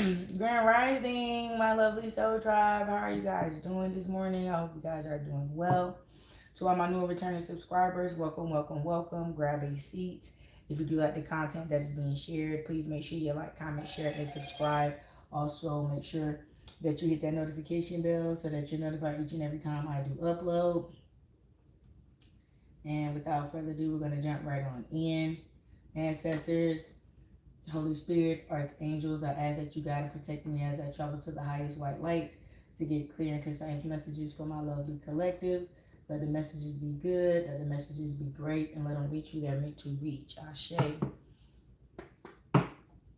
Grand Rising, my lovely soul tribe. How are you guys doing this morning? I hope you guys are doing well. To all my new and returning subscribers, welcome, welcome, welcome. Grab a seat. If you do like the content that is being shared, please make sure you like, comment, share, and subscribe. Also, make sure that you hit that notification bell so that you're notified each and every time I do upload. And without further ado, we're going to jump right on in. Ancestors, Holy Spirit, archangels, I ask that you guide and protect me as I travel to the highest white light to get clear and concise messages for my lovely collective. Let the messages be good, let the messages be great, and let them reach who they're meant to reach. Ashe. All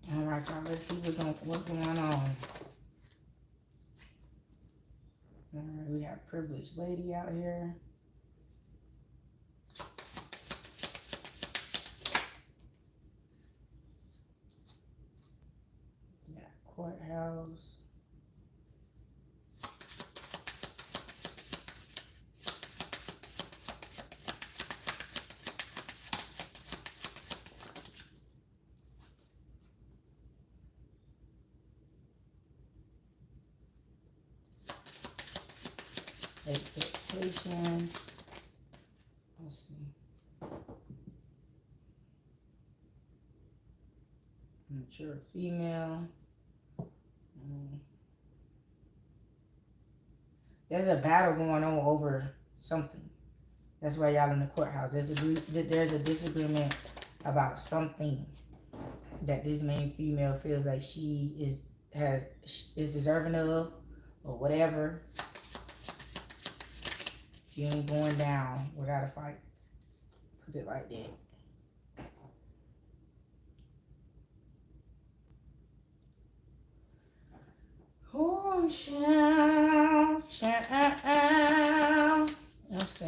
right, y'all, let's see what's going on. All right, we have privileged lady out here. Courthouse. Expectations. Let's see. Mature female. There's a battle going on over something. That's why y'all in the courthouse. There's a disagreement about something that this main female feels like she is deserving of, or whatever. She ain't going down without a fight. Put it like that. Oh, child, child. Let's see.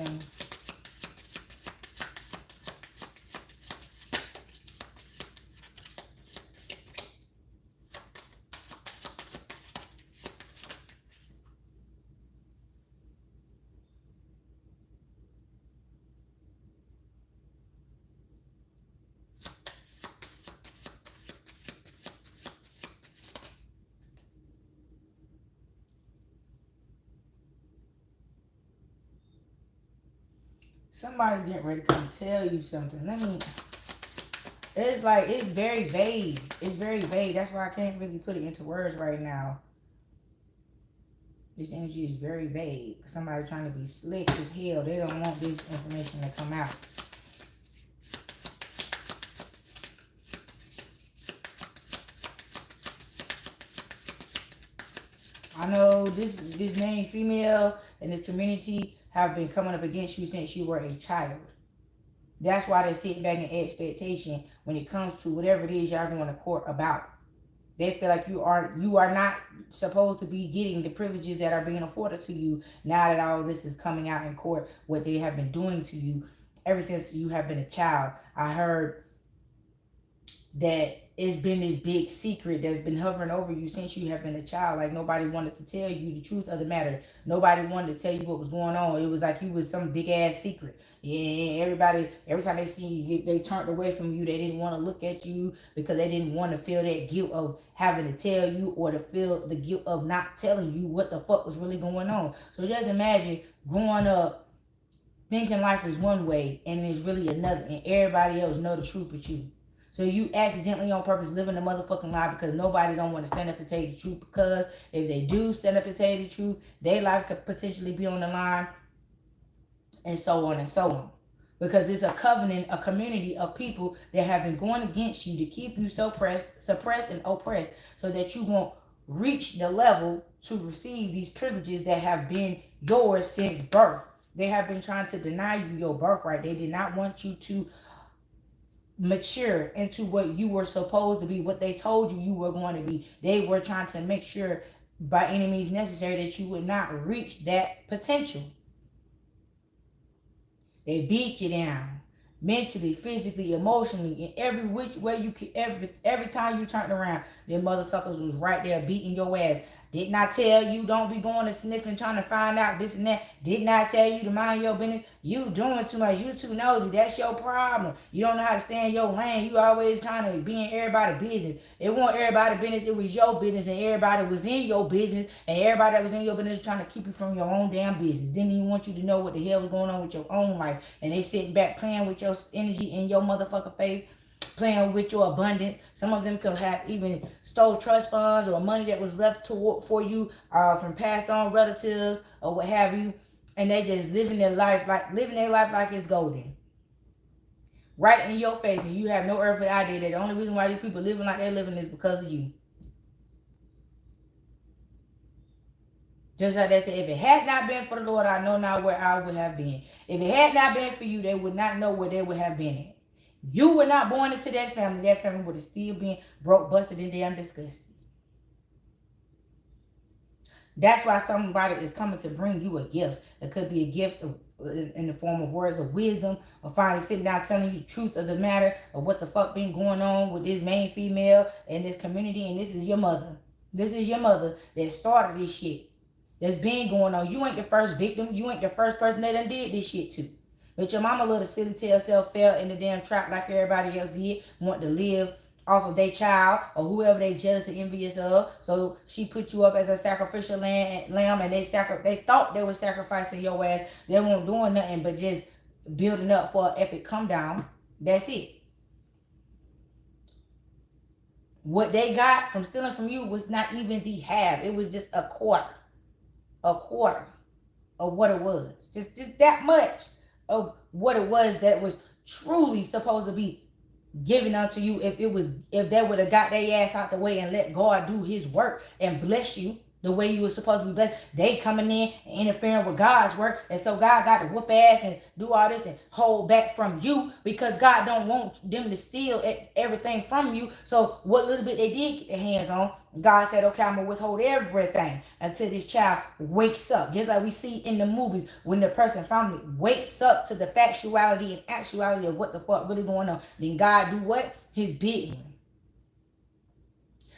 Somebody's getting ready to come tell you something. It's like, it's very vague. It's very vague. That's why I can't really put it into words right now. This energy is very vague. Somebody trying to be slick as hell. They don't want this information to come out. I know this main female in this community have been coming up against you since you were a child. That's why they sit back in expectation when it comes to whatever it is y'all going to court about. They feel like you are not supposed to be getting the privileges that are being afforded to you now that all this is coming out in court, what they have been doing to you ever since you have been a child. I heard that it's been this big secret that's been hovering over you since you have been a child. Like, nobody wanted to tell you the truth of the matter. Nobody wanted to tell you what was going on. It was like you was some big ass secret. Yeah, everybody, every time they see you, they turned away from you. They didn't want to look at you because they didn't want to feel that guilt of having to tell you, or to feel the guilt of not telling you what the fuck was really going on. So just imagine growing up thinking life is one way and it's really another, and everybody else know the truth but you. So you accidentally on purpose living the motherfucking lie because nobody don't want to stand up and tell you the truth, because if they do stand up and tell you the truth, their life could potentially be on the line, and so on and so on. Because it's a covenant, a community of people that have been going against you to keep you suppressed and oppressed, so that you won't reach the level to receive these privileges that have been yours since birth. They have been trying to deny you your birthright. They did not want you to mature into what you were supposed to be, what they told you you were going to be. They were trying to make sure by any means necessary that you would not reach that potential. They beat you down mentally, physically, emotionally, in every which way you could. Every time you turned around, their mother suckers was right there beating your ass. Did not tell you don't be going to sniffing trying to find out this and that. Did not tell you to mind your business. You doing too much. You too nosy. That's your problem. You don't know how to stay in your lane. You always trying to be in everybody's business. It wasn't everybody's business. It was your business, and everybody was in your business, and everybody that was in your business trying to keep you from your own damn business. Didn't even want you to know what the hell was going on with your own life. And they sitting back playing with your energy in your motherfucking face, playing with your abundance. Some of them could have even stole trust funds or money that was left for you from passed on relatives or what have you, and they just living their life like it's golden, right in your face, and you have no earthly idea that the only reason why these people living like they're living is because of you. Just like they said, if it had not been for the Lord, I know not where I would have been. If it had not been for you, they would not know where they would have been at. You were not born into that family. That family would have still been broke, busted, and damn disgusted. That's why somebody is coming to bring you a gift. It could be a gift in the form of words of wisdom, or finally sitting down telling you the truth of the matter of what the fuck been going on with this main female in this community. And this is your mother. This is your mother that started this shit that's been going on. You ain't the first victim. You ain't the first person that done did this shit to. But your mama little silly tail self fell in the damn trap like everybody else did, want to live off of their child or whoever they jealous and envious of. So she put you up as a sacrificial lamb, and they thought they were sacrificing your ass. They weren't doing nothing but just building up for an epic come down. That's it. What they got from stealing from you was not even the half. It was just a quarter of what it was. Just that much of what it was that was truly supposed to be given unto you. If they would have got their ass out the way and let God do his work and bless you the way you were supposed to be blessed. They coming in and interfering with God's work, and so God got to whoop ass and do all this and hold back from you because God don't want them to steal everything from you. So what little bit they did get their hands on, God said, okay, I'm gonna withhold everything until this child wakes up. Just like we see in the movies, when the person finally wakes up to the factuality and actuality of what the fuck really going on, then God do what? His big one.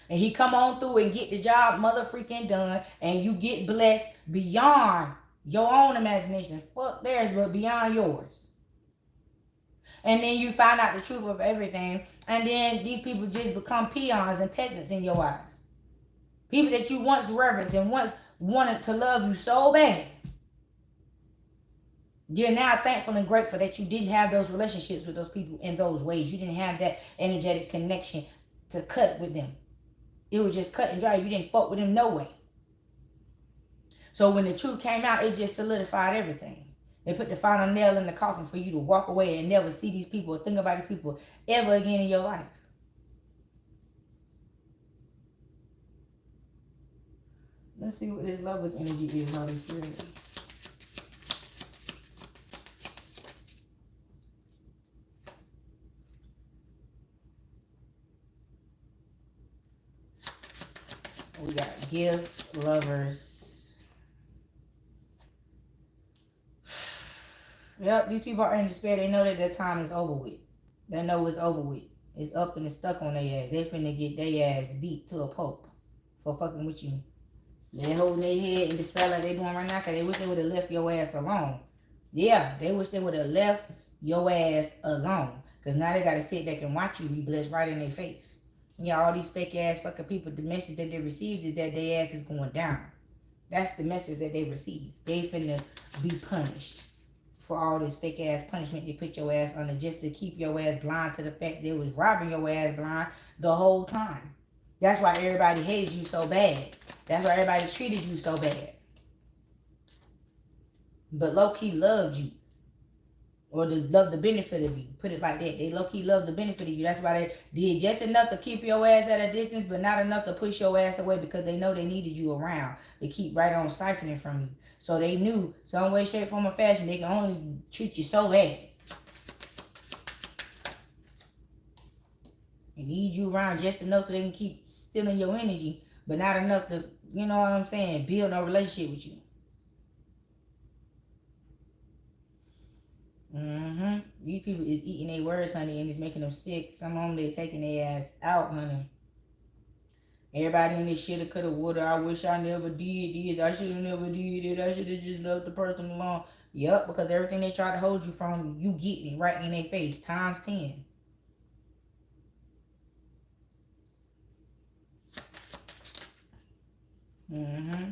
And he come on through and get the job mother freaking done, and you get blessed beyond your own imagination. Fuck theirs, but beyond yours. And then you find out the truth of everything, and then these people just become peons and peasants in your eyes. People that you once reverenced and once wanted to love you so bad. You're now thankful and grateful that you didn't have those relationships with those people in those ways. You didn't have that energetic connection to cut with them. It was just cut and dry. You didn't fuck with them no way. So when the truth came out, it just solidified everything. They put the final nail in the coffin for you to walk away and never see these people or think about these people ever again in your life. Let's see what this lover's energy is, Holy Spirit. We got gift, lovers. Yep, these people are in despair. They know that their time is over with. They know it's over with. It's up and it's stuck on their ass. They finna get their ass beat to a pulp for fucking with you. They holding their head in despair like they doing right now because they wish they would have left your ass alone. Yeah, they wish they would have left your ass alone. Because now they got to sit back and watch you be blessed right in their face. Yeah, all these fake ass fucking people, the message that they received is that their ass is going down. That's the message that they received. They finna be punished for all this fake ass punishment they put your ass under just to keep your ass blind to the fact they was robbing your ass blind the whole time. That's why everybody hated you so bad. That's why everybody treated you so bad. But low-key loved you. Or they love the benefit of you. Put it like that. They low-key love the benefit of you. That's why they did just enough to keep your ass at a distance, but not enough to push your ass away because they know they needed you around to keep right on siphoning from you. So they knew some way, shape, form, or fashion they can only treat you so bad. They need you around just enough so they can keep stealing your energy, but not enough to, you know what I'm saying, build no relationship with you. These people is eating their words, honey, and it's making them sick. Some of them, they're taking their ass out, honey. Everybody in this shoulda, coulda, woulda. I wish I never did this. I shoulda never did it. I shoulda just left the person alone. Yup, because everything they try to hold you from, you getting it right in their face. Times 10. Mm-hmm.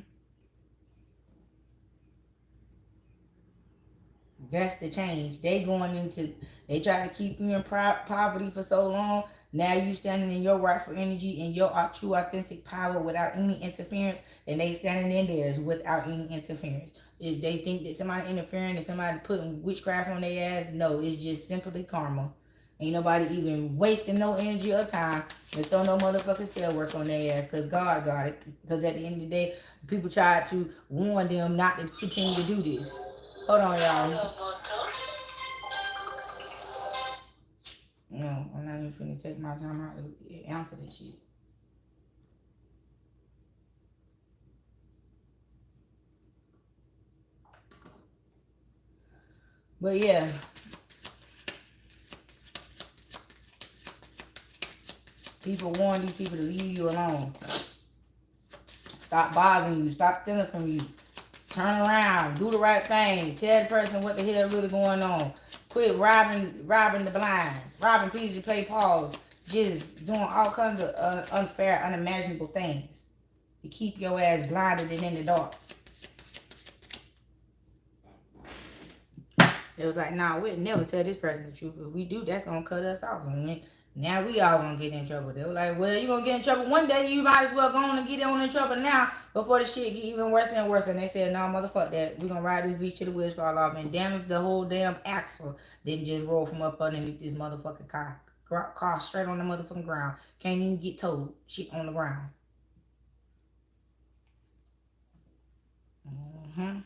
That's the change. They try to keep you in poverty for so long. Now you standing in your rightful energy and your true authentic power without any interference, and they standing in theirs without any interference. Is they think that somebody interfering, that somebody putting witchcraft on their ass? No, it's just simply karma. Ain't nobody even wasting no energy or time to throw no motherfucking cell work on their ass, because God got it. Because at the end of the day, people tried to warn them not to continue to do this. Hold on, y'all. No, I'm not even finna take my time out to answer this shit. But yeah, people warn these people to leave you alone. Stop bothering you. Stop stealing from you. Turn around. Do the right thing. Tell the person what the hell really going on. Quit robbing the blind. Robbing people to play Paul. Just doing all kinds of unfair, unimaginable things to keep your ass blinded and in the dark. It was like, nah, we'll never tell this person the truth. If we do, that's gonna cut us off. And now we all gonna get in trouble. They were like, well, you gonna get in trouble one day. You might as well go on and get on in trouble now before the shit get even worse and worse. And they said, no, motherfucker that. We gonna ride this beach till the wheels fall off. And damn if the whole damn axle didn't just roll from up underneath this motherfucking car. Car straight on the motherfucking ground. Can't even get towed. Shit on the ground. Mm-hmm.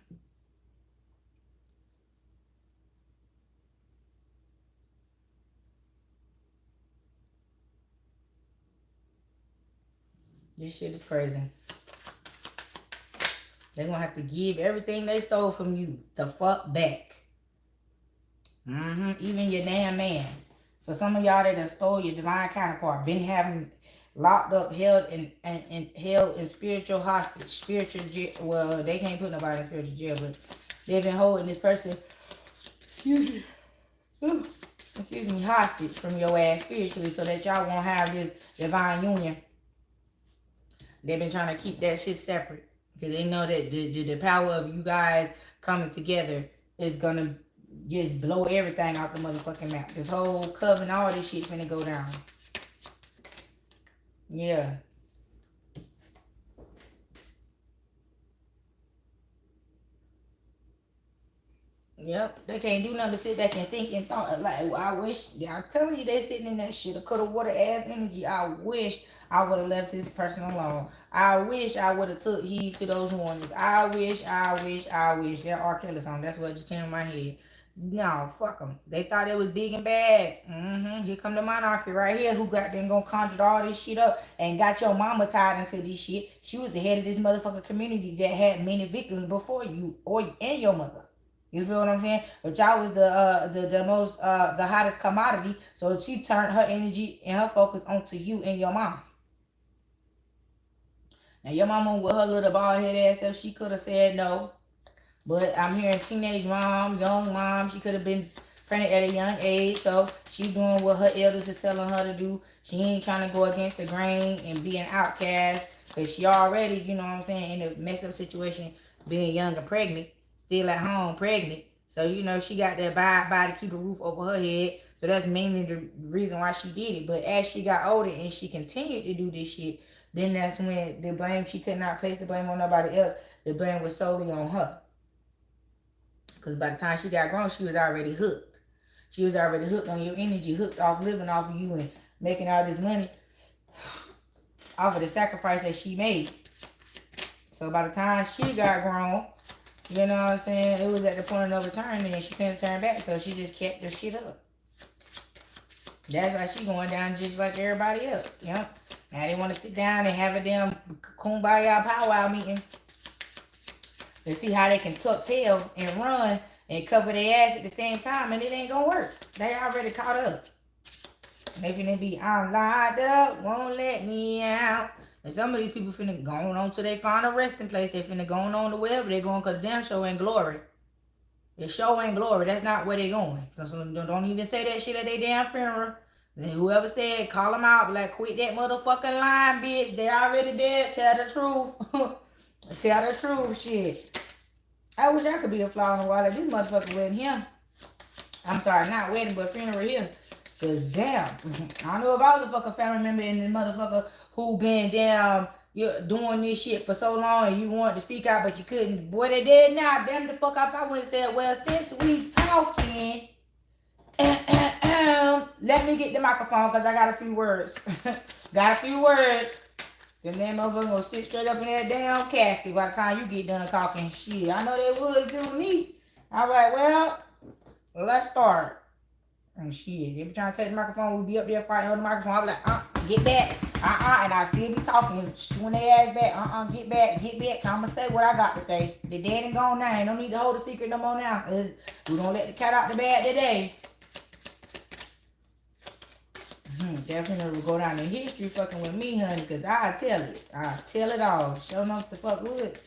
This shit is crazy. They're gonna have to give everything they stole from you the fuck back. Even your damn man. For some of y'all that done stole your divine counterpart, been having locked up, held in spiritual hostage, spiritual jail. Well, they can't put nobody in spiritual jail, but they've been holding this person, excuse me, hostage from your ass spiritually, so that y'all won't have this divine union. They've been trying to keep that shit separate because they know that the power of you guys coming together is gonna just blow everything out the motherfucking map. This whole coven, all this shit finna go down. Yeah. Yep, they can't do nothing but sit back and think and thought like, well, I wish, I'm telling you, they sitting in that shit, a coulda, woulda, ass energy. I wish I would have left this person alone. I wish I would have took heed to those warnings. I wish. They're R. Kelly song. That's what just came in my head. No, fuck them. They thought it was big and bad. Here come the monarchy right here who got them gonna conjure all this shit up and got your mama tied into this shit. She was the head of this motherfucking community that had many victims before you and your mother. You feel what I'm saying? But y'all was the most the hottest commodity. So she turned her energy and her focus onto you and your mom. Now your mama with her little bald head ass self, she could have said no. But I'm hearing teenage mom, young mom, she could have been pregnant at a young age. So she doing what her elders is telling her to do. She ain't trying to go against the grain and be an outcast. Because she already, you know what I'm saying, in a messed up situation, being young and pregnant. Still at home, pregnant. So, you know, she got that by to keep a roof over her head. So that's mainly the reason why she did it. But as she got older and she continued to do this shit, then that's when the blame, she could not place the blame on nobody else. The blame was solely on her. Because by the time she got grown, she was already hooked. She was already hooked on your energy, hooked off living off of you and making all this money off of the sacrifice that she made. So by the time she got grown, you know what I'm saying, it was at the point of no return and she couldn't turn back. So she just kept her shit up. That's why she going down just like everybody else. Yep. Now they want to sit down and have a damn kumbaya powwow meeting. To see how they can tuck tail and run and cover their ass at the same time, and it ain't gonna work. They already caught up. They finna be, I'm locked up, won't let me out. And some of these people finna go on to their final resting place. They finna go on to wherever they're going because the damn show ain't glory. The show ain't glory. That's not where they going. Don't even say that shit at their damn funeral. Then whoever said, call them out. Like, quit that motherfucking line, bitch. They already dead. Tell the truth. Tell the truth, shit. I wish I could be a fly on the wall like this motherfucker wedding here. I'm sorry, not wedding, but funeral here. Cause damn, I don't know if I was a fucking family member in the motherfucker who been down doing this shit for so long and you wanted to speak out but you couldn't. Boy, they did now. Damn the fuck up. I went and said, well, since we talking, let me get the microphone because I got a few words. Got a few words. Then that motherfucker gonna sit straight up in that damn casket by the time you get done talking shit. I know they would do me. All right, well, let's start. And shit, they be trying to take the microphone. We be up there fighting on the microphone. I be like, get back. And I still be talking, shooing their ass back. Get back. I'ma say what I got to say. The dead and gone now. Ain't no need to hold a secret no more now. We gonna let the cat out the bag today. Definitely will go down in history fucking with me, honey, because I tell it. I tell it all. Show enough the fuck good.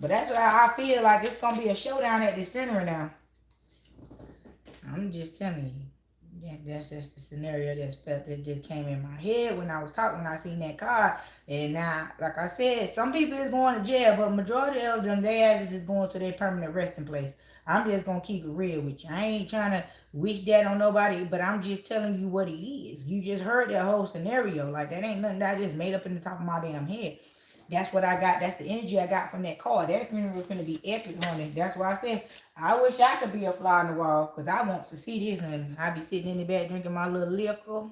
But that's why I feel like it's gonna be a showdown at this funeral now. I'm just telling you. That's just the scenario that just came in my head when I was talking, when I seen that card. And now, like I said, some people is going to jail, but majority of them, their asses is going to their permanent resting place. I'm just going to keep it real with you. I ain't trying to wish that on nobody, but I'm just telling you what it is. You just heard that whole scenario. Like, that ain't nothing that I just made up in the top of my damn head. That's what I got. That's the energy I got from that card. That funeral was going to be epic, honey. That's why I said, I wish I could be a fly on the wall because I want to see this. And I be sitting in the back drinking my little liquor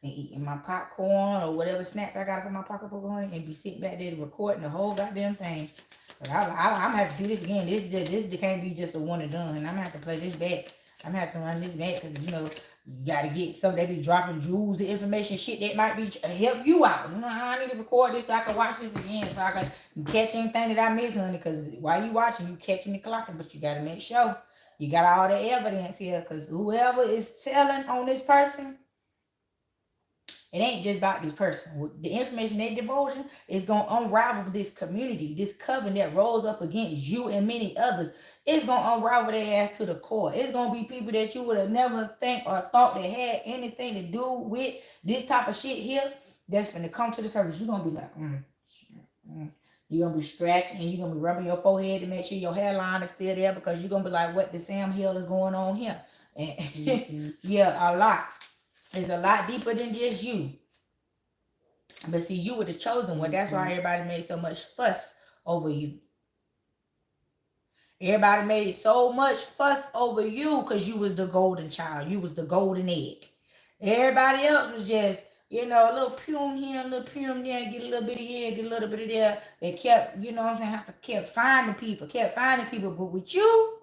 and eating my popcorn or whatever snacks I got to put my pocketbook on and be sitting back there recording the whole goddamn thing. But I'm going to have to see this again. This can't be just a one and done. And I'm going to have to play this back. I'm going to have to run this back because, you know, you got to get some, they be dropping jewels of information, shit that might be help you out. You know, I need to record this so I can watch this again so I can catch anything that I miss, honey. Because while you watching, you catching the clocking, but you got to make sure you got all the evidence here. Because whoever is telling on this person, it ain't just about this person. The information they divulging is going to unravel this community, this coven that rolls up against you and many others. It's going to unravel their ass to the core. It's going to be people that you would have never think or thought that had anything to do with this type of shit here that's going to come to the surface. You're going to be like, You're going to be scratching and you're going to be rubbing your forehead to make sure your hairline is still there because you're going to be like, what the Sam Hill is going on here? And yeah, a lot. It's a lot deeper than just you. But see, you were the chosen one. That's why everybody made so much fuss over you. Everybody made so much fuss over you because you was the golden child. You was the golden egg. Everybody else was just, you know, a little pume here, a little pume there, get a little bit of here, get a little bit of there. They kept, you know what I'm saying, kept finding people. But with you,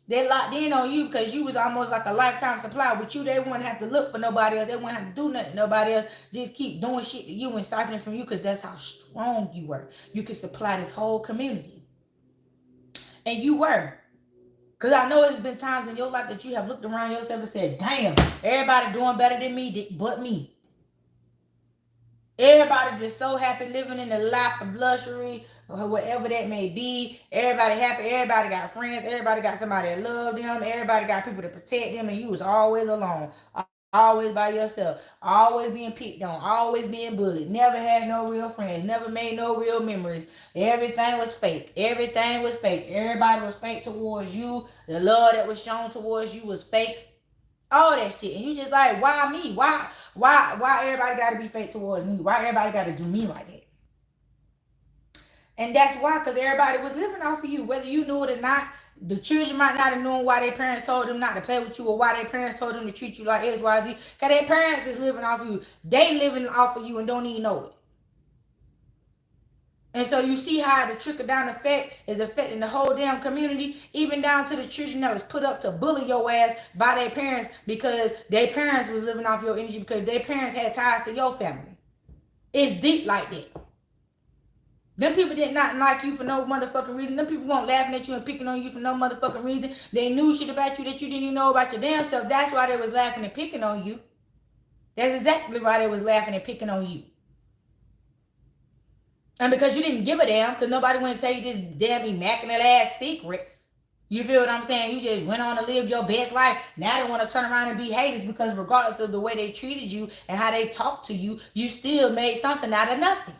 they locked in on you because you was almost like a lifetime supply. With you, they wouldn't have to look for nobody else. They wouldn't have to do nothing. Nobody else just keep doing shit to you and siphoning from you because that's how strong you were. You could supply this whole community. And you were. Because I know there's been times in your life that you have looked around yourself and said, damn, everybody doing better than me but me. Everybody just so happy living in the lap of luxury or whatever that may be. Everybody happy. Everybody got friends. Everybody got somebody that love them. Everybody got people to protect them. And you was always alone. Always by yourself. Always being picked on. Always being bullied. Never had no real friends. Never made no real memories. Everything was fake. Everything was fake. Everybody was fake towards you. The love that was shown towards you was fake. All that shit. And you just like, why me? Why everybody got to be fake towards me? Why everybody got to do me like that? And that's why, because everybody was living off of you. Whether you knew it or not, the children might not have known why their parents told them not to play with you or why their parents told them to treat you like X, Y, Z. Because their parents is living off of you. They living off of you and don't even know it. And so you see how the trickle-down effect is affecting the whole damn community, even down to the children that was put up to bully your ass by their parents because their parents was living off your energy because their parents had ties to your family. It's deep like that. Them people did not like you for no motherfucking reason. Them people weren't laughing at you and picking on you for no motherfucking reason. They knew shit about you that you didn't even know about your damn self. That's why they was laughing and picking on you. That's exactly why they was laughing and picking on you. And because you didn't give a damn, because nobody want to tell you this damn immaculate ass secret. You feel what I'm saying? You just went on to live your best life. Now they want to turn around and be haters because regardless of the way they treated you and how they talked to you, you still made something out of nothing.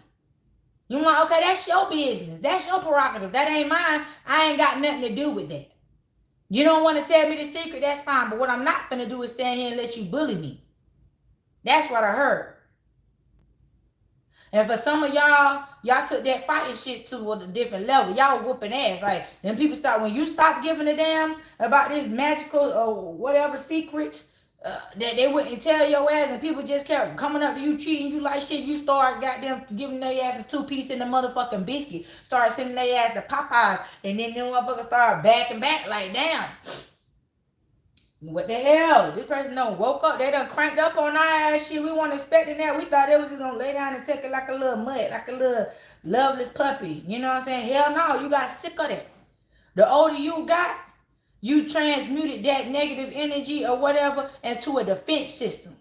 You're like, okay, that's your business. That's your prerogative. That ain't mine. I ain't got nothing to do with that. You don't want to tell me the secret, that's fine. But what I'm not going to do is stand here and let you bully me. That's what I heard. And for some of y'all took that fighting shit to a different level. Y'all whooping ass. Like, then people start, when you stop giving a damn about this magical or whatever secret that they wouldn't tell your ass, and people just kept coming up to you, treating you like shit, you start goddamn giving their ass a 2-piece in the motherfucking biscuit. Start sending their ass to Popeyes. And then them motherfuckers start backing back like, damn. What the hell? This person done woke up. They done cranked up on our ass shit. We weren't expecting that. We thought they was just gonna lay down and take it like a little mutt, like a little loveless puppy. You know what I'm saying? Hell no, you got sick of that. The older you got, you transmuted that negative energy or whatever into a defense system.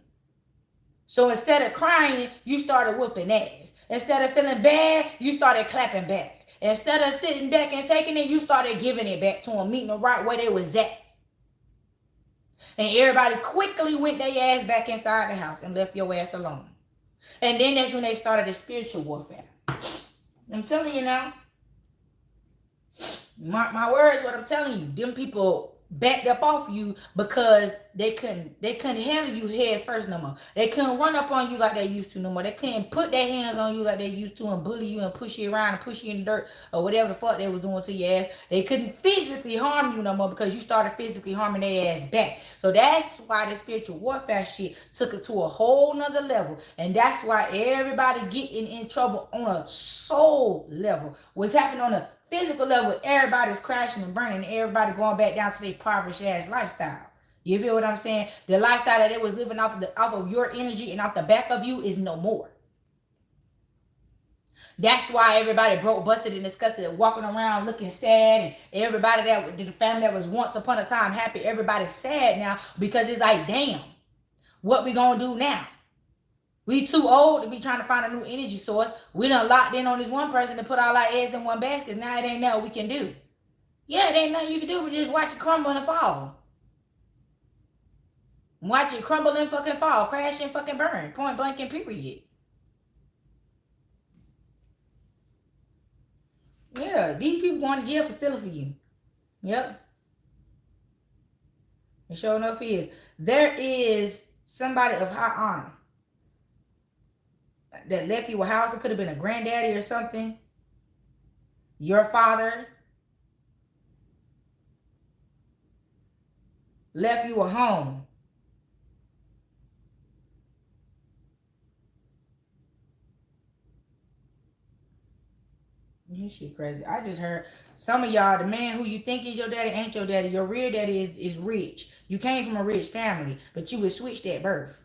So instead of crying, you started whooping ass. Instead of feeling bad, you started clapping back. Instead of sitting back and taking it, you started giving it back to them, meeting them right where they was at. And everybody quickly went their ass back inside the house and left your ass alone. And then that's when they started the spiritual warfare. I'm telling you now. Mark my words, what I'm telling you. Them people backed up off you because they couldn't handle you head first no more. They couldn't run up on you like they used to no more. They couldn't put their hands on you like they used to and bully you and push you around and push you in the dirt or whatever the fuck they was doing to your ass. They couldn't physically harm you no more because you started physically harming their ass back. So that's why the spiritual warfare shit took it to a whole nother level. And that's why everybody getting in trouble on a soul level. What's happening on a physical level, everybody's crashing and burning, and everybody going back down to their impoverished ass lifestyle. You feel what I'm saying? The lifestyle that they was living off of your energy and off the back of you is no more. That's why everybody broke, busted, and disgusted, walking around looking sad, and everybody that the family that was once upon a time happy, everybody's sad now because it's like, damn, what we gonna do now? We too old to be trying to find a new energy source. We done locked in on this one person to put all our eggs in one basket. Now it ain't nothing we can do. Yeah, it ain't nothing you can do but just watch it crumble and fall. Watch it crumble and fucking fall. Crash and fucking burn. Point blank and period. Yeah, these people going to jail for stealing for you. Yep. And sure enough is. There is somebody of high honor that left you a house. It could have been a granddaddy or something. Your father left you a home. This shit crazy. I just heard some of y'all, the man who you think is your daddy ain't your daddy. Your real daddy is rich. You came from a rich family, but you was switched at birth.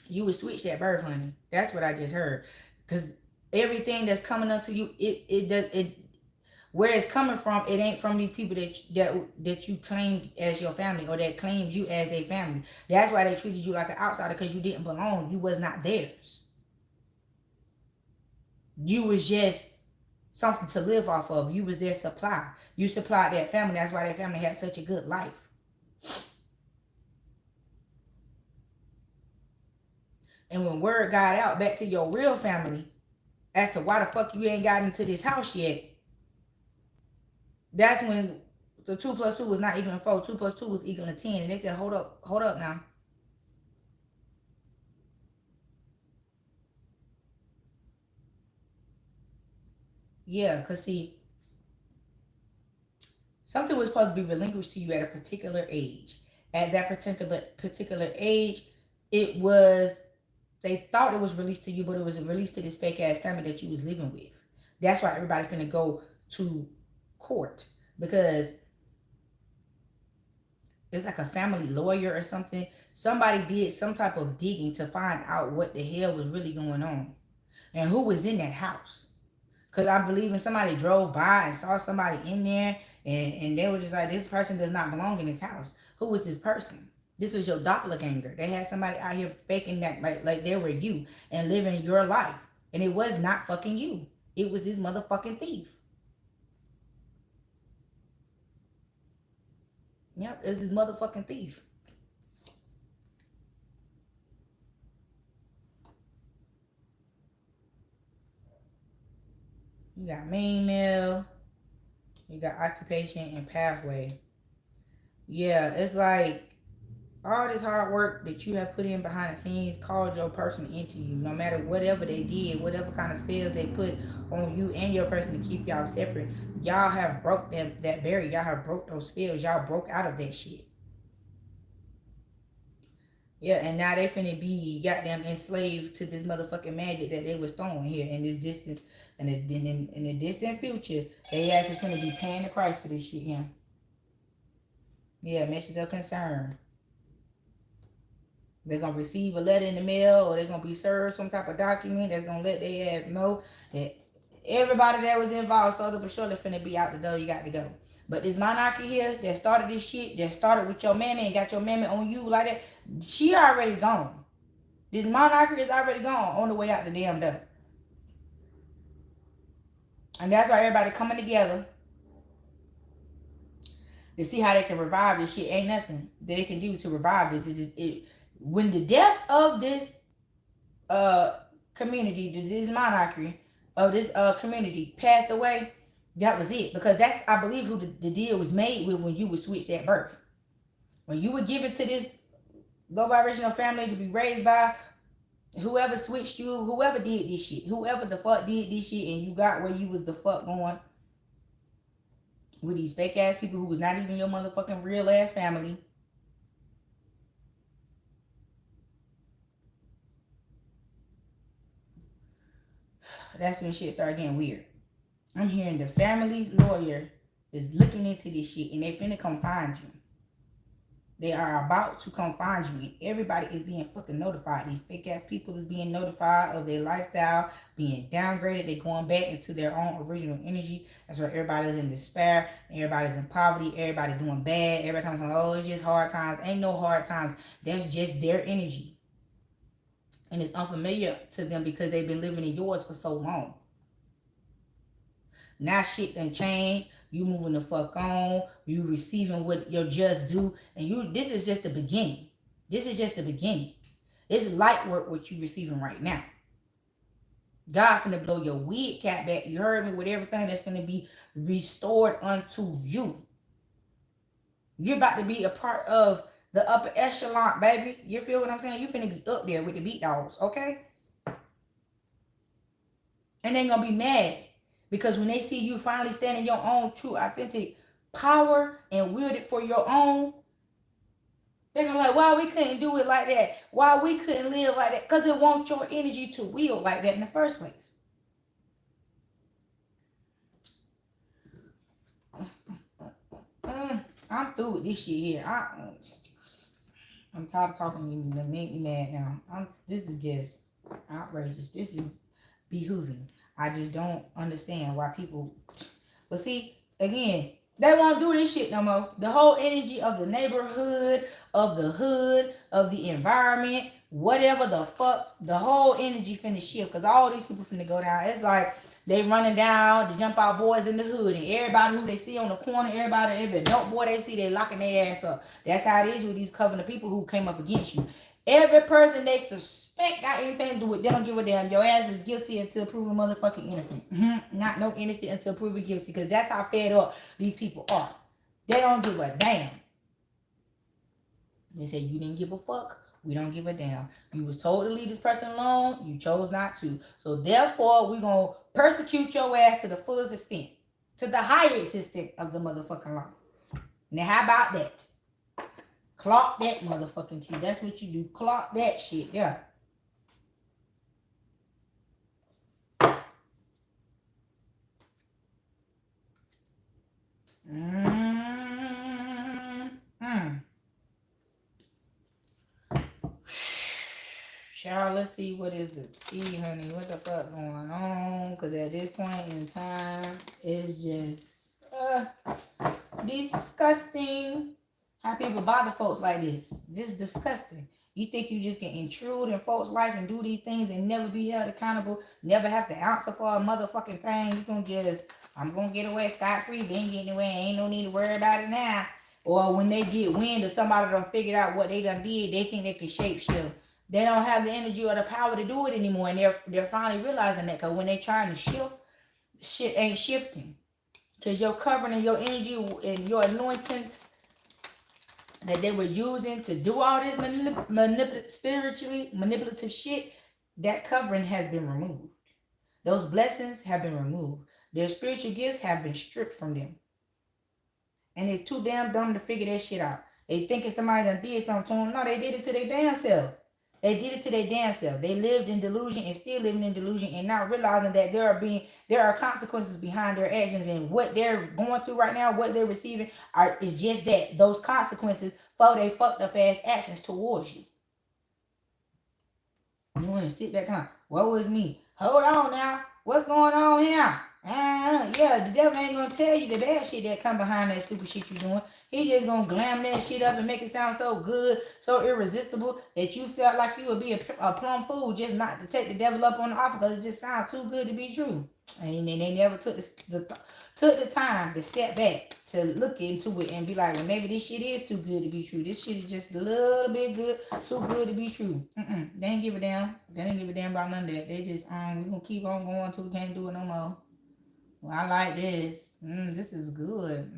You would switch that birth, honey. That's what I just heard. Because everything that's coming up to you, it where it's coming from, it ain't from these people that you claimed as your family or that claimed you as their family. That's why they treated you like an outsider, because you didn't belong. You was not theirs. You was just something to live off of. You was their supply. You supplied that family. That's why that family had such a good life. And when word got out back to your real family as to why the fuck you ain't got into this house yet, that's when the 2 plus 2 was not equaling 4. 2 plus 2 was equaling 10. And they said, hold up now. Yeah, because see, something was supposed to be relinquished to you at a particular age. At that particular age, it was, they thought it was released to you, but it was released to this fake ass family that you was living with. That's why everybody finna go to court, because it's like a family lawyer or something. Somebody did some type of digging to find out what the hell was really going on and who was in that house. Because I believe when somebody drove by and saw somebody in there, and they were just like, this person does not belong in this house. Who is this person? This was your doppelganger. They had somebody out here faking that like they were you and living your life. And it was not fucking you. It was this motherfucking thief. Yep, it was this motherfucking thief. You got main mail. You got occupation and pathway. Yeah, it's like all this hard work that you have put in behind the scenes called your person into you. No matter whatever they did, whatever kind of spells they put on you and your person to keep y'all separate, y'all have broke that barrier. Y'all have broke those spells. Y'all broke out of that shit. Yeah, and now they finna be goddamn enslaved to this motherfucking magic that they was throwing here in this distance. And in the distant future, they ass is finna be paying the price for this shit, yeah. Yeah, message of concern. They're gonna receive a letter in the mail, or they're gonna be served some type of document that's gonna let their ass know that everybody that was involved, slowly but surely, finna be out the door. You got to go. But this monarchy here that started this shit, that started with your mammy and got your mammy on you like that, she already gone. This monarchy is already gone on the way out the damn door. And that's why everybody coming together to see how they can revive this shit. Ain't nothing that they can do to revive this. When the death of this community, this monarchy of this community passed away, that was it. Because that's, I believe, who the deal was made with when you would switch that birth. When you would give it to this low vibrational family to be raised by, whoever switched you, whoever did this shit, whoever the fuck did this shit, and you got where you was the fuck going with these fake ass people who was not even your motherfucking real ass family. That's when shit started getting weird. I'm hearing the family lawyer is looking into this shit and they finna come find you. They are about to come find you, and everybody is being fucking notified. These fake ass people is being notified of their lifestyle being downgraded. They're going back into their own original energy. That's why everybody's in despair. Everybody's in poverty. Everybody doing bad. Everybody talking, oh, it's just hard times. Ain't no hard times. That's just their energy. And it's unfamiliar to them because they've been living in yours for so long. Now shit done changed. You moving the fuck on. You receiving what your just due. And this is just the beginning. This is just the beginning. It's light work what you receiving right now. God finna blow your wig cap back. You heard me, with everything that's finna be restored unto you. You're about to be a part of the upper echelon, baby. You feel what I'm saying? You finna be up there with the beat dogs, okay? And they gonna be mad. Because when they see you finally standing your own true, authentic power and wield it for your own, they're going to like, why we couldn't do it like that? Why we couldn't live like that? Because it wants your energy to wield like that in the first place. I'm through with this shit here. I'm tired of talking to you. That make me mad now. This is just outrageous. This is behooving. I just don't understand why people. But see, again, they won't do this shit no more. The whole energy of the neighborhood, of the hood, of the environment, whatever the fuck, the whole energy finna shift. Because all these people finna go down. It's like they running down the jump out boys in the hood. And everybody who they see on the corner, every adult boy they see, they locking their ass up. That's how it is with these covering the people who came up against you. Every person they suspect got anything to do with, they don't give a damn. Your ass is guilty until proven motherfucking innocent. Not no innocent until proven guilty. Because that's how fed up these people are. They don't give a damn. They say you didn't give a fuck. We don't give a damn. You was told to leave this person alone. You chose not to. So therefore, we're going to persecute your ass to the fullest extent. To the highest extent of the motherfucking law. Now how about that? Clock that motherfucking shit. That's what you do. Clock that shit. Yeah. Child, let's see what is the tea, honey. What the fuck going on? Because at this point in time, it's just disgusting How people bother folks like this? Just disgusting. You think you just can intrude in folks' life and do these things and never be held accountable, never have to answer for a motherfucking thing. You gonna just, I'm gonna get away scot free, been getting away, ain't no need to worry about it now. Or when they get wind of somebody done figured out what they done did, they think they can shape shift. They don't have the energy or the power to do it anymore, and they're finally realizing that. Cause when they trying to shift, shit ain't shifting. Cause your covering and your energy and your anointings that they were using to do all this spiritually manipulative shit, that covering has been removed. Those blessings have been removed. Their spiritual gifts have been stripped from them. And they're too damn dumb to figure that shit out. They thinking somebody done did something to them. No, they did it to their damn self. They did it to their damn self. They lived in delusion and still living in delusion and not realizing that there are consequences behind their actions, and what they're going through right now, what they're receiving is just that, those consequences for they fucked up ass actions towards you. You want to sit back time. What was me? Hold on now. What's going on here? Yeah, the devil ain't gonna tell you the bad shit that come behind that stupid shit you doing. He just gonna glam that shit up and make it sound so good, so irresistible that you felt like you would be a plum fool just not to take the devil up on the offer because it just sounds too good to be true. And then they never took the time to step back to look into it and be like, well, maybe this shit is too good to be true. This shit is just a little bit good, too good to be true. They ain't give a damn. They ain't give a damn about none of that. They just we gonna keep on going until we can't do it no more. Well, I like this. This is good.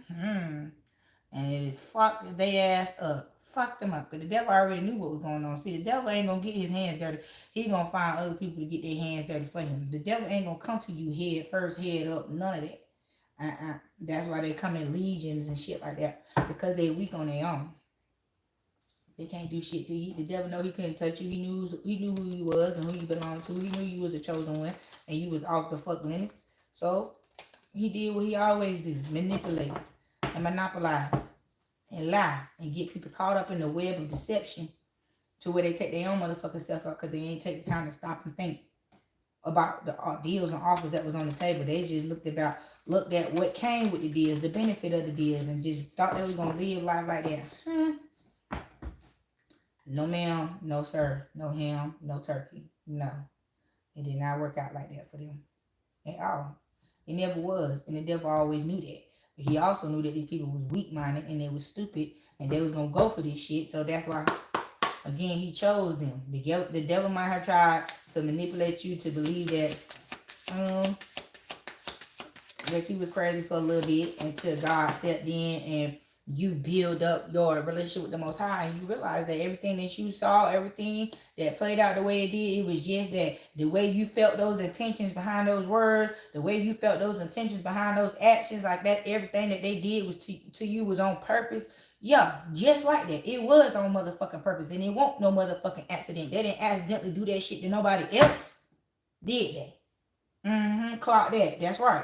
And it fucked they ass up. Fucked them up. Because the devil already knew what was going on. See, the devil ain't going to get his hands dirty. He going to find other people to get their hands dirty for him. The devil ain't going to come to you head first, head up. None of that. That's why they come in legions and shit like that. Because they weak on their own. They can't do shit to you. The devil know he couldn't touch you. He knew who you was and who you belonged to. He knew you was a chosen one. And you was off the fuck limits. So, he did what he always do. Manipulate and monopolize and lie and get people caught up in the web of deception to where they take their own motherfucking stuff up because they ain't take the time to stop and think about the deals and offers that was on the table. They just looked at what came with the deals, the benefit of the deals, and just thought they was gonna live life like that. No ma'am, no sir, no ham, no turkey. No, it did not work out like that for them at all. It never was, and the devil always knew that. But he also knew that these people was weak-minded and they was stupid and they was gonna go for this shit. So that's why, again, he chose them. The devil might have tried to manipulate you to believe that you was crazy for a little bit until God stepped in and you build up your relationship with the Most High, and you realize that everything that you saw, everything that played out the way it did, it was just that the way you felt those intentions behind those words, the way you felt those intentions behind those actions, like that, everything that they did was to you was on purpose. Yeah, just like that. It was on motherfucking purpose, and it won't no motherfucking accident. They didn't accidentally do that shit to nobody else, did they? Clock that. That's right.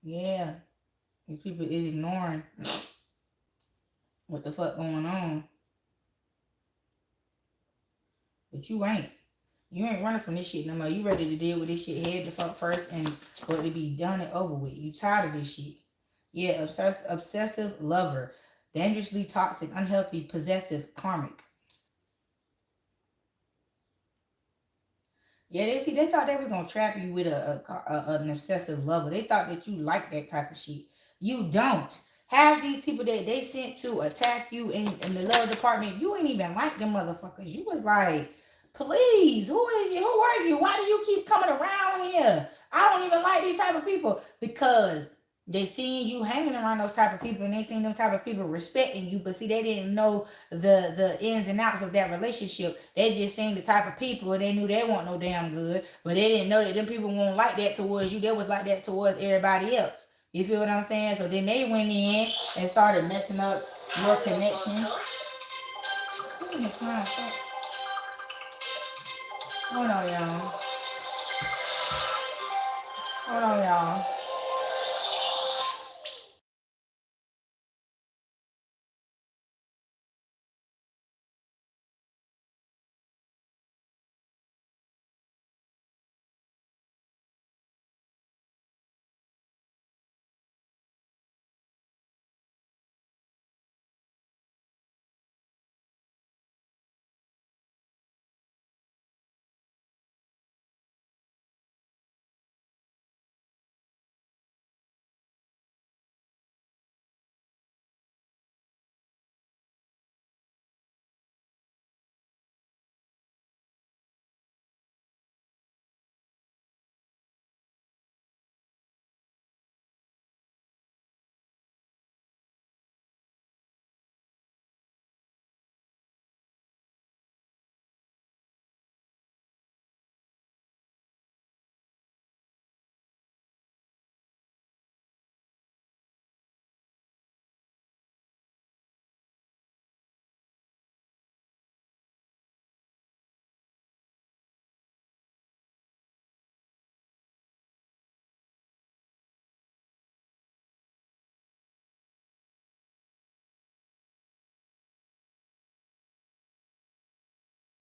Yeah. These people is ignoring what the fuck going on. But you ain't. You ain't running from this shit no more. You ready to deal with this shit head to fuck first and for it to be done and over with. You tired of this shit. Yeah, obsessive lover. Dangerously toxic, unhealthy, possessive, karmic. Yeah, they thought they were gonna trap you with an obsessive lover. They thought that you liked that type of shit. You don't. Have these people that they sent to attack you in the love department. You ain't even like them motherfuckers. You was like, please, who is you? Who are you? Why do you keep coming around here? I don't even like these type of people because they seen you hanging around those type of people and they seen them type of people respecting you, but see, they didn't know the ins and outs of that relationship. They just seen the type of people and they knew they weren't no damn good, but they didn't know that them people won't like that towards you. They was like that towards everybody else. You feel what I'm saying? So then they went in and started messing up your connection. Hold on, y'all. Hold on, y'all.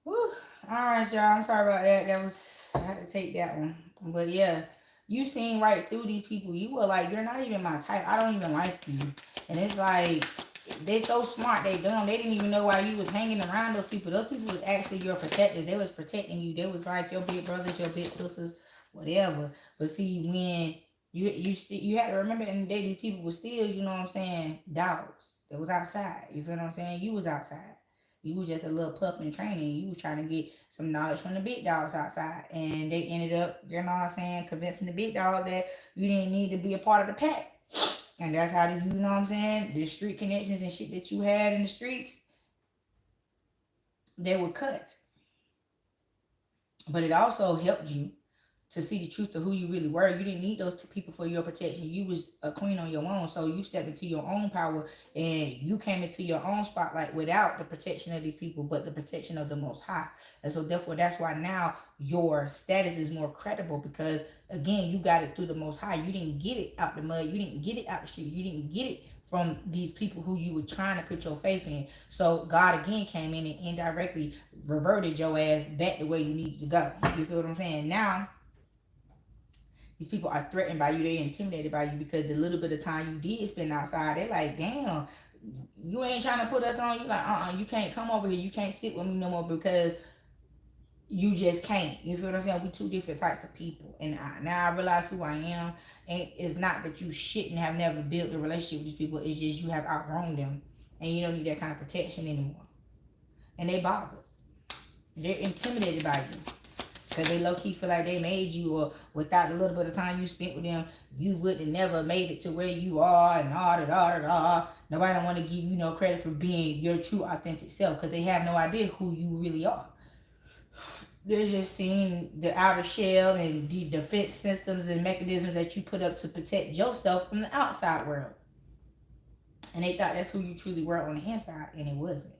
Whew. All right, y'all. I'm sorry about that. I had to take that one. But yeah, you seen right through these people. You were like, you're not even my type. I don't even like you. And it's like, they so smart. They dumb. They didn't even know why you was hanging around those people. Those people was actually your protectors. They was protecting you. They was like your big brothers, your big sisters, whatever. But see, when you had to remember in the day, these people were still, you know what I'm saying, dogs. That was outside. You feel what I'm saying? You was outside. You was just a little pup in training. You was trying to get some knowledge from the big dogs outside. And they ended up, you know what I'm saying, convincing the big dogs that you didn't need to be a part of the pack. And that's how, you know what I'm saying, the street connections and shit that you had in the streets, they were cut. But it also helped you to see the truth of who you really were. You didn't need those two people for your protection. You was a queen on your own. So you stepped into your own power and you came into your own spotlight without the protection of these people, but the protection of the Most High. And so therefore, that's why now your status is more credible because, again, you got it through the Most High. You didn't get it out the mud. You didn't get it out the street. You didn't get it from these people who you were trying to put your faith in. So God again came in and indirectly reverted your ass back the way you needed to go. You feel what I'm saying? Now, these people are threatened by you. They're intimidated by you because the little bit of time you did spend outside, they're like, damn, you ain't trying to put us on. You like, you can't come over here. You can't sit with me no more because you just can't. You feel what I'm saying? We two different types of people. And now I realize who I am. And it's not that you shouldn't have never built a relationship with these people. It's just you have outgrown them. And you don't need that kind of protection anymore. And they bother. They're intimidated by you. Because they low-key feel like they made you, or without the little bit of time you spent with them, you would have never made it to where you are, and all that, all that, all. Nobody don't want to give you no credit for being your true, authentic self, because they have no idea who you really are. They're just seeing the outer shell and the defense systems and mechanisms that you put up to protect yourself from the outside world. And they thought that's who you truly were on the inside, and it wasn't.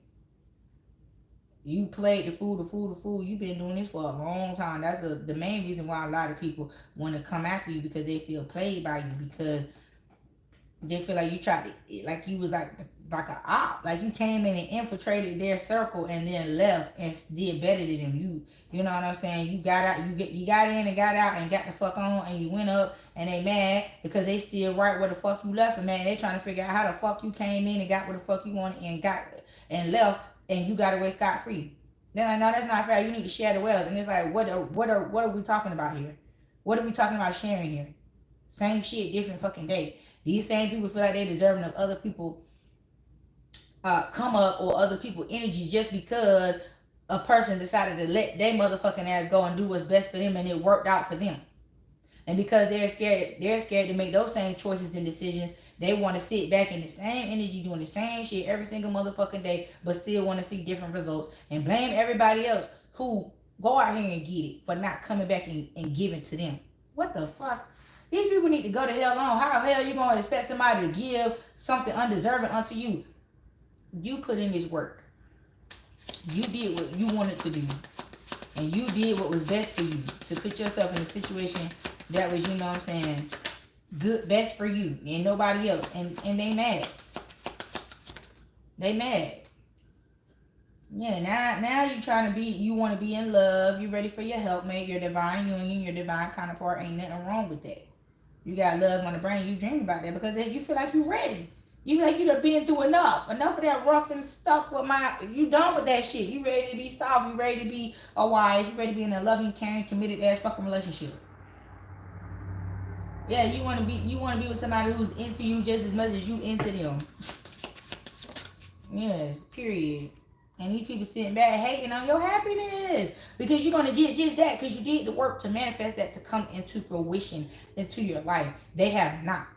You played the fool. You've been doing this for a long time. That's the main reason why a lot of people want to come after you, because they feel played by you, because they feel like you tried to, like you was like a op, like you came in and infiltrated their circle and then left and did better than them. You know what I'm saying? You got out, you got in and got out and got the fuck on, and you went up, and they mad because they still right where the fuck you left, and man, they trying to figure out how the fuck you came in and got where the fuck you wanted and got and left, and you got away scot free. Then like, no, that's not fair. You need to share the wealth. And it's like, what are we talking about here? What are we talking about sharing here? Same shit, different fucking day. These same people feel like they deserving of other people come up or other people energy just because a person decided to let their motherfucking ass go and do what's best for them, and it worked out for them. And because they're scared to make those same choices and decisions, they want to sit back in the same energy doing the same shit every single motherfucking day, but still want to see different results and blame everybody else who go out here and get it for not coming back and giving to them. What the fuck? These people need to go to hell on. How the hell you gonna expect somebody to give something undeserving unto you? You put in this work. You did what you wanted to do. And you did what was best for you to put yourself in a situation that was, you know what I'm saying, good, best for you and nobody else. And they mad. They mad. Yeah, now you trying to be, you want to be in love. You ready for your helpmate, your divine union, your divine counterpart. Ain't nothing wrong with that. You got love on the brain. You dream about that because you feel like you ready. You feel like you done been through enough of that rough and stuff with you done with that shit. You ready to be soft. You ready to be a wife. You ready to be in a loving, caring, committed ass fucking relationship. Yeah, you want to be with somebody who's into you just as much as you into them. Yes, period. And these people sitting back hating on your happiness because you're going to get just that because you did the work to manifest that to come into fruition into your life. They have not.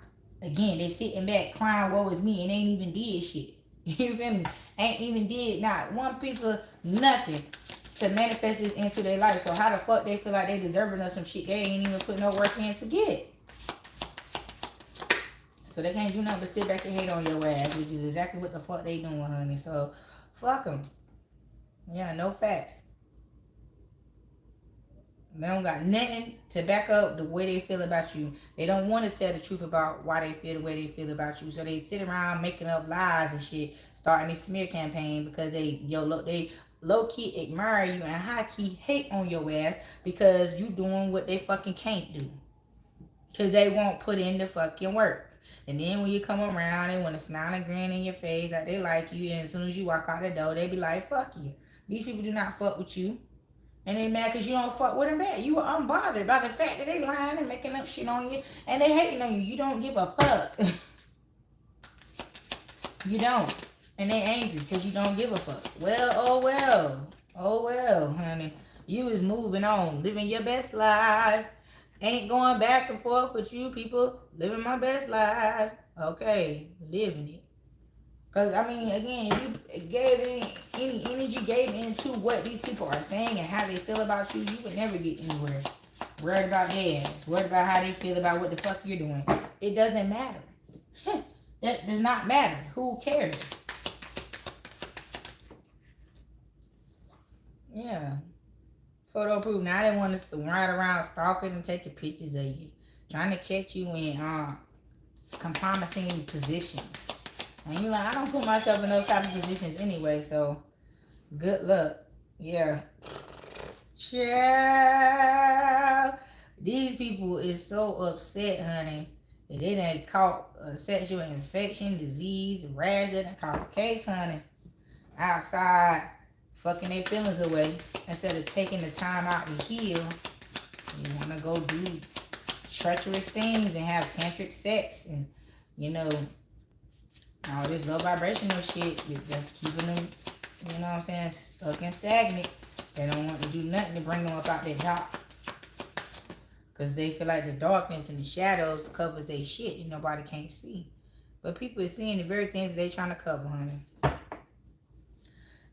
Again, they sitting back crying, woe is me, and ain't even did shit. You feel me? Ain't even did not one piece of nothing to manifest this into their life. So how the fuck they feel like they deserving of some shit they ain't even put no work in to get? So they can't do nothing but sit back and hate on your ass, which is exactly what the fuck they doing, honey. So fuck them. Yeah, no facts. They don't got nothing to back up the way they feel about you. They don't want to tell the truth about why they feel the way they feel about you. So they sit around making up lies and shit, starting this smear campaign because they low-key admire you and high-key hate on your ass because you doing what they fucking can't do. Because they won't put in the fucking work. And then when you come around, they want to smile and grin in your face like they like you. And as soon as you walk out the door, they be like, fuck you. These people do not fuck with you. And they mad because you don't fuck with them back. You were unbothered by the fact that they lying and making up shit on you. And they hating on you. You don't give a fuck. You don't. And they angry because you don't give a fuck. Well, oh well. Oh well, honey. You is moving on. Living your best life. Ain't going back and forth with you people. Living my best life. Okay. Living it. Because, I mean, again, if you gave any energy gave into what these people are saying and how they feel about you, you would never get anywhere. Worried about theirs. Worried about how they feel about what the fuck you're doing. It doesn't matter. That does not matter. Who cares? Yeah. Photo proof. Now they want us to ride around stalking and taking pictures of you. Trying to catch you in compromising positions. And you like, I don't put myself in those type of positions anyway, so good luck. Yeah. Child. These people is so upset, honey. That they done caught a sexual infection, disease, rash, they done caught a case, honey. Outside, fucking their feelings away. Instead of taking the time out to heal, you want to go do treacherous things and have tantric sex and, you know, all this low vibrational shit that's keeping them, you know what I'm saying, stuck and stagnant. They don't want to do nothing to bring them up out their top. Because they feel like the darkness and the shadows covers their shit and nobody can't see. But people are seeing the very things that they trying to cover, honey.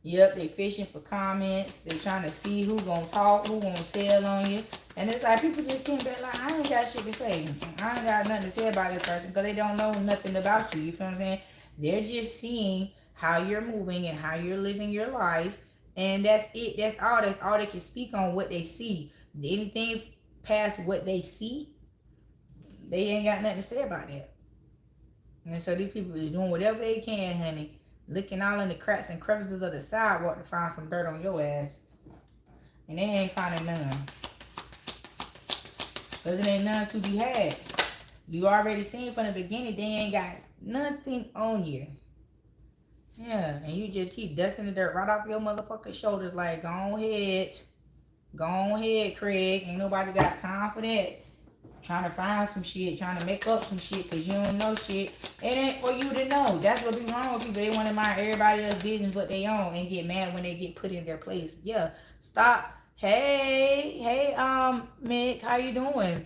Yep, they fishing for comments. They trying to see who gonna talk, who gonna tell on you. And it's like people just seem like, I ain't got shit to say. I ain't got nothing to say about this person because they don't know nothing about you. You feel what I'm saying? They're just seeing how you're moving and how you're living your life. And that's it. That's all. That's all they can speak on, what they see. Anything past what they see, they ain't got nothing to say about that. And so these people is doing whatever they can, honey. Looking all in the cracks and crevices of the sidewalk to find some dirt on your ass. And they ain't finding none. Because it ain't none to be had. You already seen from the beginning they ain't got nothing on you. Yeah, and you just keep dusting the dirt right off your motherfucking shoulders like, go ahead. Go ahead, Craig. Ain't nobody got time for that. Trying to find some shit, trying to make up some shit because you don't know shit. It ain't for you to know. That's what be wrong with people. They want to mind everybody else's business but they own and get mad when they get put in their place. Yeah, stop. Hey, Mick, how you doing?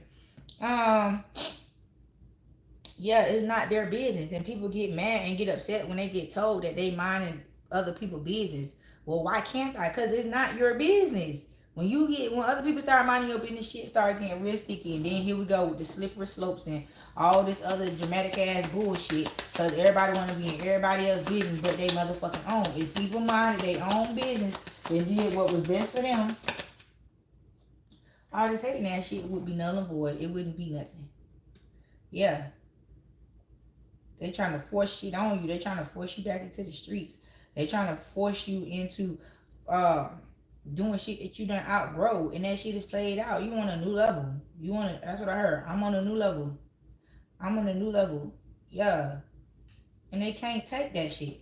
Yeah, it's not their business. And people get mad and get upset when they get told that they minding other people's business. Well, why can't I? Because it's not your business. When other people start minding your business, shit start getting real sticky. And then here we go with the slippery slopes and all this other dramatic ass bullshit. Because everybody want to be in everybody else's business but they motherfucking own. If people minded their own business and did what was best for them, all this hating ass shit would be null and void. It wouldn't be nothing. Yeah. They trying to force shit on you. They trying to force you back into the streets. They trying to force you into doing shit that you done outgrow, and that shit is played out. You on a new level. That's what I heard. I'm on a new level. Yeah. And they can't take that shit.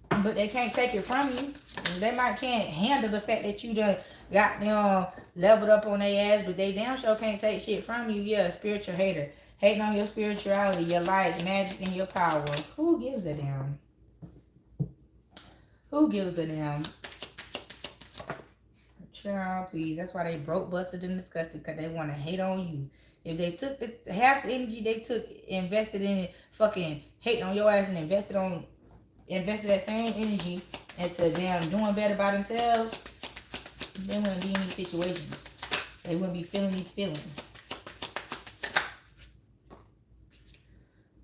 But they can't take it from you. They might can't handle the fact that you done got them leveled up on their ass, but they damn sure can't take shit from you. Yeah, spiritual hater. Hating on your spirituality, your light, magic, and your power. Who gives a damn? Who gives a damn? Child, please. That's why they broke, busted, and disgusted, because they want to hate on you. If they took half the energy they took, invested in it, fucking hating on your ass, and invested that same energy into them doing better by themselves, they wouldn't be in these situations. They wouldn't be feeling these feelings.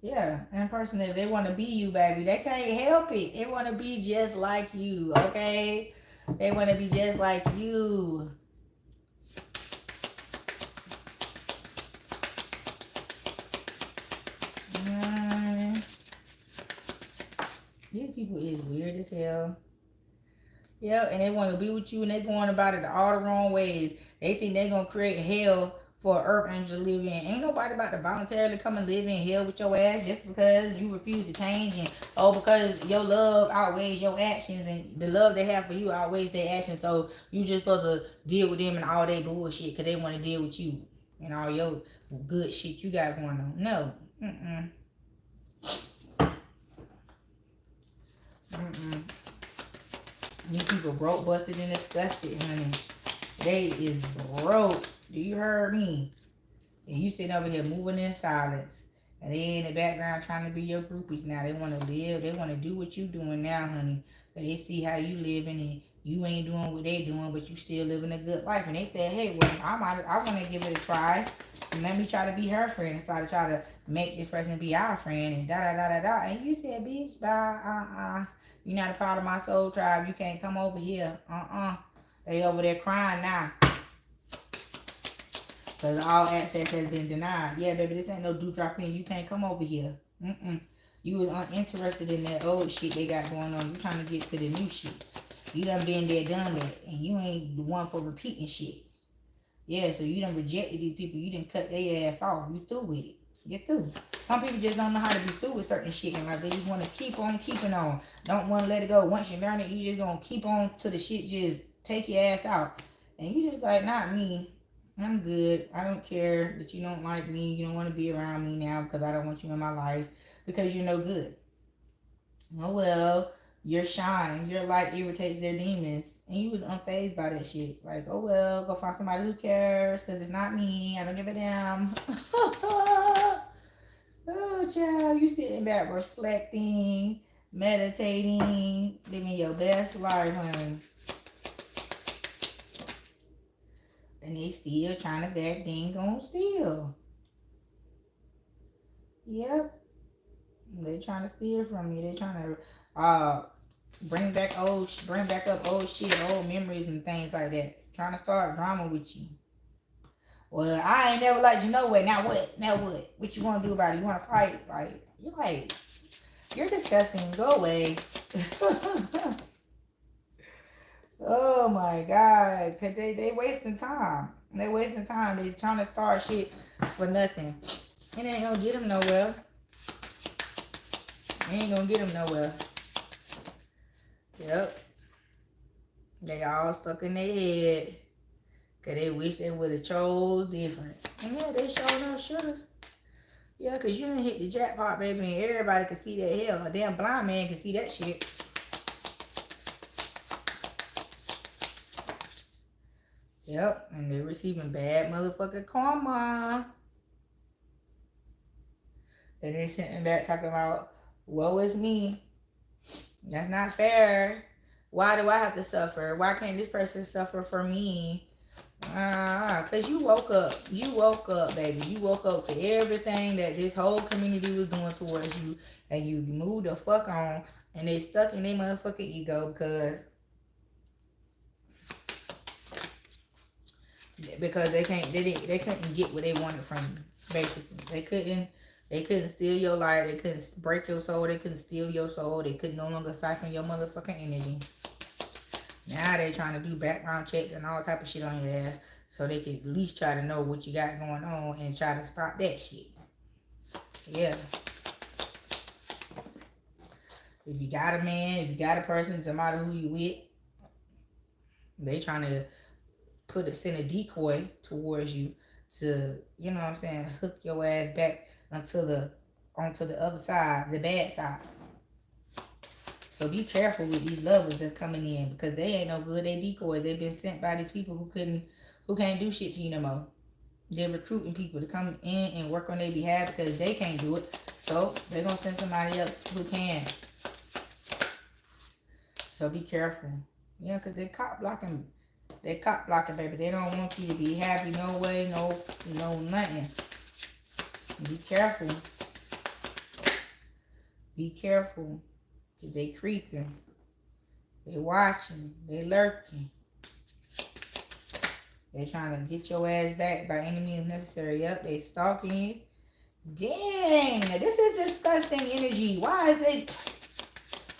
Yeah, and personally, they want to be you, baby. They can't help it. They want to be just like you, okay? They want to be just like you. These people is weird as hell. Yeah, and they want to be with you, and they going about it all the wrong ways. They think they gonna create hell for an earth angel to live in. Ain't nobody about to voluntarily come and live in hell with your ass just because you refuse to change, and because your love outweighs your actions, and the love they have for you outweighs their actions. So you just supposed to deal with them and all their bullshit because they want to deal with you and all your good shit you got going on. No, these people broke, busted, and disgusted, honey. They is broke. Do you hear me? And you sitting over here moving in silence. And they in the background trying to be your groupies now. They want to live. They want to do what you doing now, honey. But they see how you living and you ain't doing what they doing, but you still living a good life. And they said, hey, well, I want to give it a try. And let me try to be her friend. And start to try to make this person be our friend. And da-da-da-da-da. And you said, bitch, bye, you're not a part of my soul tribe. You can't come over here. They over there crying now. Because all access has been denied. Yeah, baby, this ain't no dewdrop in. You can't come over here. You was uninterested in that old shit they got going on. You trying to get to the new shit. You done been there, done that. And you ain't the one for repeating shit. Yeah, so you done rejected these people. You done cut their ass off. You through with it. You're through. Some people just don't know how to be through with certain shit in life. They just want to keep on keeping on. Don't want to let it go. Once you learn it, you just going to keep on till the shit just take your ass out. And you just like, not me. I'm good. I don't care that you don't like me. You don't want to be around me now because I don't want you in my life because you're no good. Oh, well, your shine, your light irritates their demons. And you was unfazed by that shit. Like, oh, well, go find somebody who cares because it's not me. I don't give a damn. Oh, child, you sitting back reflecting, meditating, living your best life, honey. And they still trying to that dang on steal. Yep. They trying to steal from you. They trying to bring back up old shit, old memories and things like that. Trying to start drama with you. Well, I ain't never liked you no way. Now what? Now what? What you want to do about it? You want to fight? You're disgusting. Go away. Oh my God. Because they wasting time. They wasting time. They trying to start shit for nothing. And it ain't going to get them nowhere. It ain't going to get them nowhere. Yep. They all stuck in their head. Because they wish they would have chose different. And yeah, they sure enough should. Yeah, because you done hit the jackpot, baby, and everybody can see that. Hell, a damn blind man can see that shit. Yep, and they're receiving bad motherfucking karma. And they're sitting back talking about, woe is me. That's not fair. Why do I have to suffer? Why can't this person suffer for me? Because you woke up. You woke up, baby. You woke up to everything that this whole community was doing towards you. And you moved the fuck on. And they stuck in their motherfucking ego because they couldn't get what they wanted from you. Basically. They couldn't steal your life. They couldn't break your soul. They couldn't steal your soul. They could no longer siphon your motherfucking energy. Now they trying to do background checks and all type of shit on your ass so they could at least try to know what you got going on and try to stop that shit. Yeah. If you got a man, if you got a person, somebody who you with, they trying to send a decoy towards you to, you know what I'm saying, hook your ass back onto the other side, the bad side. So be careful with these lovers that's coming in because they ain't no good. They decoys. They've been sent by these people who can't do shit to you no more. They're recruiting people to come in and work on their behalf because they can't do it. So they're gonna send somebody else who can. So be careful. Yeah, because they're cop blocking. They're cop blocking, baby. They don't want you to be happy no way, no nothing. Be careful. Be careful. Because they creeping. They watching. They lurking. They trying to get your ass back by any means necessary. Yep, they stalking you. Dang, this is disgusting energy. Why is it?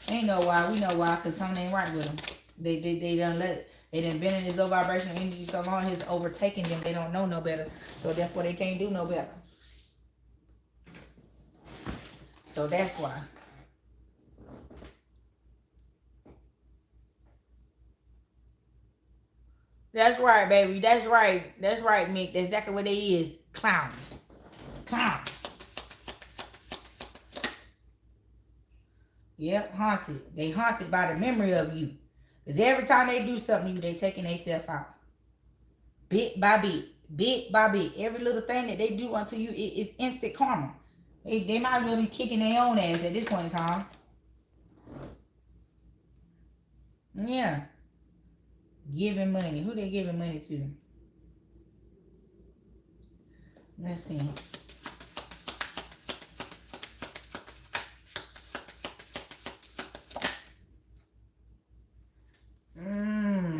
Ain't know why. We know why, because something ain't right with them. They done been in this low vibrational energy so long, it's overtaking them. They don't know no better. So therefore they can't do no better. So that's why. That's right, baby. That's right. That's right, Mick. That's exactly what they is. Clowns. Clowns. Yep, haunted. They haunted by the memory of you. Because every time they do something to you, they taking themselves out. Bit by bit. Bit by bit. Every little thing that they do unto you, it's instant karma. They might as well be kicking their own ass at this point in time. Yeah. Giving money. Who they giving money to? Let's see.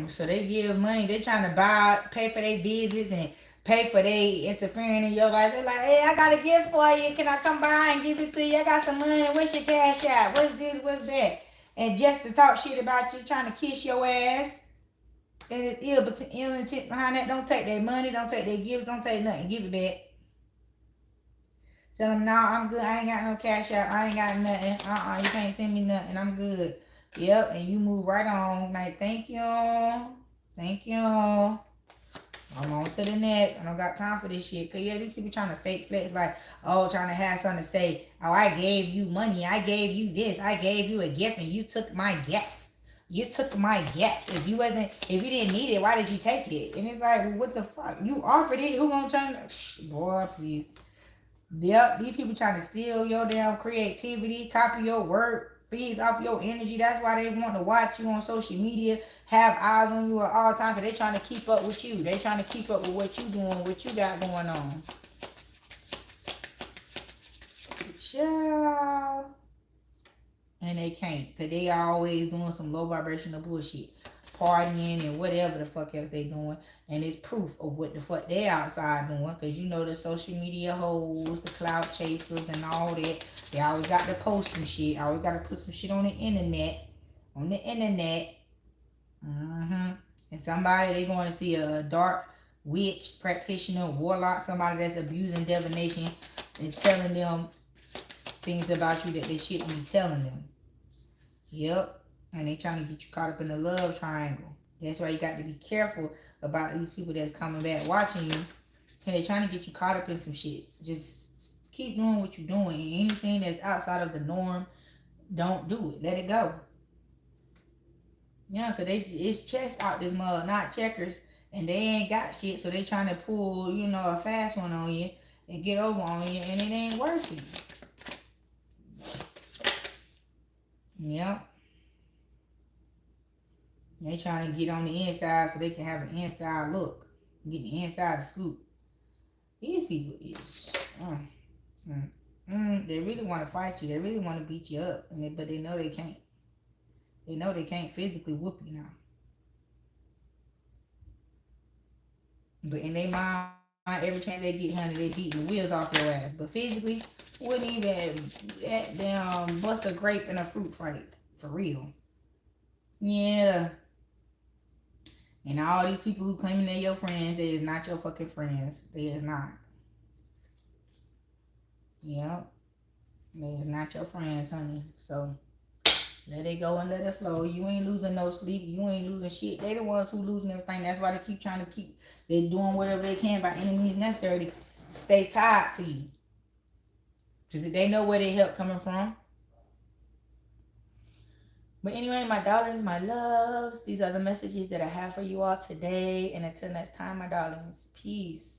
So they give money. They trying to pay for their visits and pay for they interfering in your life. They're like, hey, I got a gift for you. Can I come by and give it to you? I got some money. What's your cash out? What's this? What's that? And just to talk shit about you, trying to kiss your ass. And it's ill intent behind that. Don't take their money. Don't take their gifts. Don't take nothing. Give it back. Tell them, no, I'm good. I ain't got no cash out. I ain't got nothing. You can't send me nothing. I'm good. Yep, and you move right on. Like, thank you. Thank you. I'm on to the next. I don't got time for this shit. Cause yeah, these people trying to fake flex like, oh, trying to have something to say. Oh, I gave you money. I gave you this. I gave you a gift and you took my gift. You took my gift. If you didn't need it, why did you take it? And it's like, well, what the fuck? You offered it. Who gonna turn it? Boy, please. Yep, these people trying to steal your damn creativity, copy your work, feeds off your energy. That's why they want to watch you on social media, have eyes on you at all times, because they trying to keep up with you. They trying to keep up with what you doing, what you got going on. Child. And they can't, because they always doing some low vibrational bullshit. Partying and whatever the fuck else they doing. And it's proof of what the fuck they outside doing. Because you know the social media hoes, the cloud chasers and all that. They always got to post some shit. Always got to put some shit on the internet. On the internet. And somebody, they going to see a dark witch, practitioner, warlock, somebody that's abusing divination and telling them things about you that they shouldn't be telling them. Yep. And they trying to get you caught up in the love triangle. That's why you got to be careful about these people that's coming back watching you. And they trying to get you caught up in some shit. Just keep doing what you're doing. And anything that's outside of the norm, don't do it. Let it go. Yeah, because it's chess out this mug, not checkers. And they ain't got shit. So they trying to pull, a fast one on you and get over on you. And it ain't working. Yep. They trying to get on the inside so they can have an inside look. Get the inside scoop. These people is... they really want to fight you. They really want to beat you up. But they know they can't. They know they can't physically whoop you now. But in their mind, every chance they get, honey, they beating the wheels off your ass. But physically, wouldn't even bust a grape in a fruit fight. For real. Yeah. And all these people who claiming they're your friends, they is not your fucking friends. They is not. Yep. They is not your friends, honey. So, let it go and let it flow. You ain't losing no sleep. You ain't losing shit. They the ones who losing everything. That's why they keep trying to they're doing whatever they can by any means necessary to stay tied to you. Because they know where their help coming from. But anyway, my darlings, my loves, these are the messages that I have for you all today. And until next time, my darlings, peace.